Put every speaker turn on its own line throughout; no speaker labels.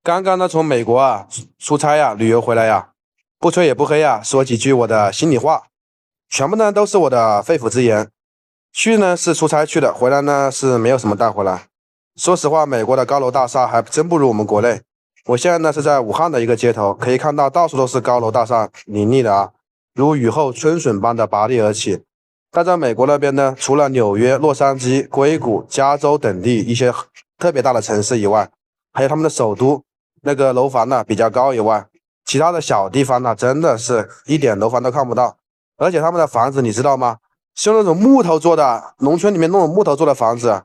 刚刚呢从美国出差旅游回来不吹也不黑说几句我的心里话，全部呢都是我的肺腑之言。去呢是出差去的，回来呢是没有什么带回来。说实话，美国的高楼大厦还真不如我们国内。我现在呢是在武汉的一个街头，可以看到到处都是高楼大厦林立的如雨后春笋般的拔地而起。但在美国那边呢，除了纽约、洛杉矶、硅谷、加州等地一些特别大的城市以外，还有他们的首都那个楼房比较高以外，其他的小地方真的是一点楼房都看不到。而且他们的房子你知道吗？是用那种木头做的，农村里面那种木头做的房子，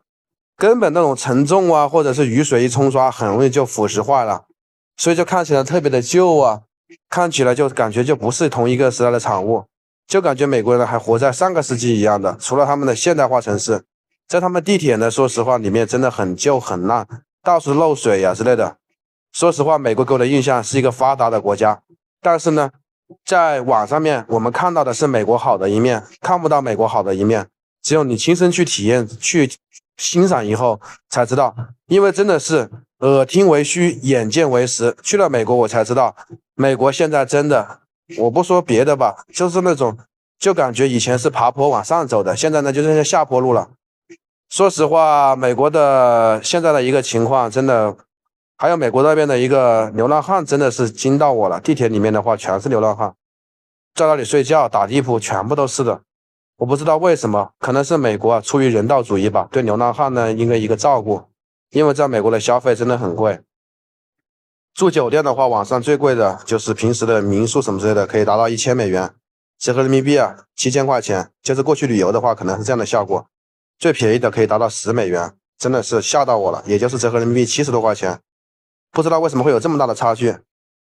根本那种承重或者是雨水一冲刷，很容易就腐蚀坏了，所以就看起来特别的旧看起来就感觉就不是同一个时代的产物，就感觉美国人还活在上个世纪一样的。除了他们的现代化城市，在他们地铁呢，说实话里面真的很旧很烂，到处漏水之类的。说实话，美国给我的印象是一个发达的国家，但是呢，在网上面我们看到的是美国好的一面，看不到美国好的一面，只有你亲身去体验、去欣赏以后才知道。因为真的是耳听为虚，眼见为实，去了美国我才知道，美国现在真的，我不说别的吧，就是那种就感觉以前是爬坡往上走的，现在呢就是下坡路了。说实话，美国的现在的一个情况真的，还有美国那边的一个流浪汉真的是惊到我了。地铁里面的话全是流浪汉，在那里睡觉打地铺全部都是的。我不知道为什么，可能是美国出于人道主义吧，对流浪汉呢应该一个照顾。因为在美国的消费真的很贵，住酒店的话，网上最贵的就是平时的民宿什么之类的，可以达到1000美元，折合人民币7000块钱。就是过去旅游的话，可能是这样的效果。最便宜的可以达到10美元，真的是吓到我了，也就是折合人民币70多块钱。不知道为什么会有这么大的差距。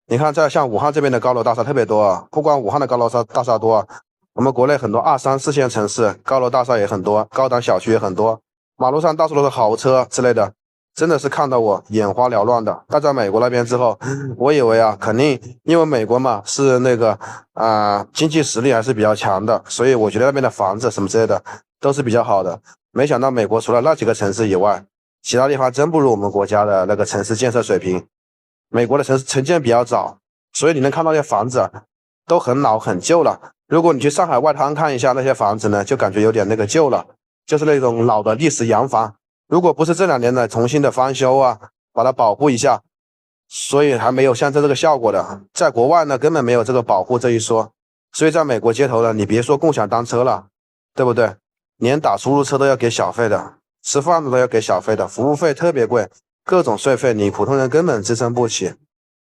你看，在像武汉这边的高楼大厦特别多不光武汉的高楼大厦多我们国内很多2、3、4线城市高楼大厦也很多，高档小区也很多，马路上到处都是豪车之类的，真的是看到我眼花缭乱的。但在美国那边之后，我以为肯定因为美国嘛是那个经济实力还是比较强的，所以我觉得那边的房子什么之类的都是比较好的。没想到美国除了那几个城市以外，其他地方真不如我们国家的那个城市建设水平。美国的城市城建比较早，所以你能看到那些房子都很老很旧了。如果你去上海外滩看一下那些房子呢，就感觉有点那个旧了，就是那种老的历史洋房。如果不是这2年的重新的翻修把它保护一下，所以还没有像这个效果的。在国外呢根本没有这个保护这一说，所以在美国街头呢，你别说共享单车了，对不对？连打出租车都要给小费的，吃饭都要给小费的，服务费特别贵，各种税费你普通人根本支撑不起。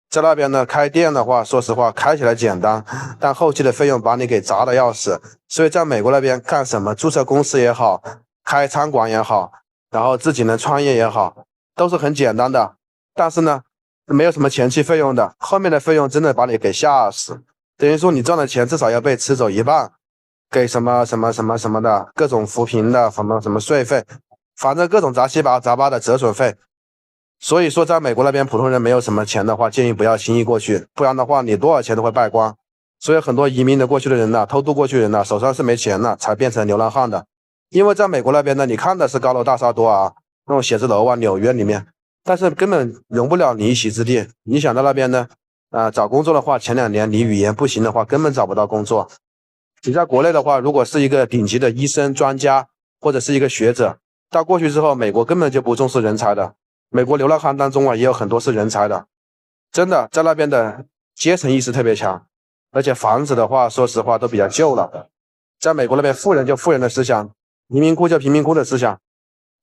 在那边呢开店的话，说实话开起来简单，但后期的费用把你给砸的要死。所以在美国那边干什么注册公司也好，开餐馆也好，然后自己能创业也好，都是很简单的，但是呢没有什么前期费用的，后面的费用真的把你给吓死。等于说你赚的钱至少要被吃走一半，给什么什么什么什么的各种扶贫的什么什么税费，反正各种杂七杂八的折损费。所以说在美国那边普通人没有什么钱的话，建议不要轻易过去，不然的话你多少钱都会败光。所以很多移民的过去的人偷渡过去人手上是没钱才变成流浪汉的。因为在美国那边呢，你看的是高楼大厦多那种写字楼纽约里面，但是根本容不了你一席之地。你想到那边呢找工作的话，前2年你语言不行的话根本找不到工作。你在国内的话，如果是一个顶级的医生专家或者是一个学者，到过去之后美国根本就不重视人才的。美国流浪汉当中也有很多是人才的，真的在那边的阶层意识特别强，而且房子的话说实话都比较旧了。在美国那边富人就富人的思想，贫民窟就贫民窟的思想，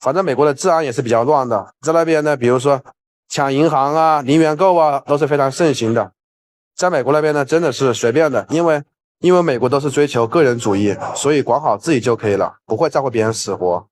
反正美国的治安也是比较乱的。在那边呢，比如说抢银行零元购都是非常盛行的。在美国那边呢真的是随便的，因为美国都是追求个人主义，所以管好自己就可以了，不会在乎别人死活。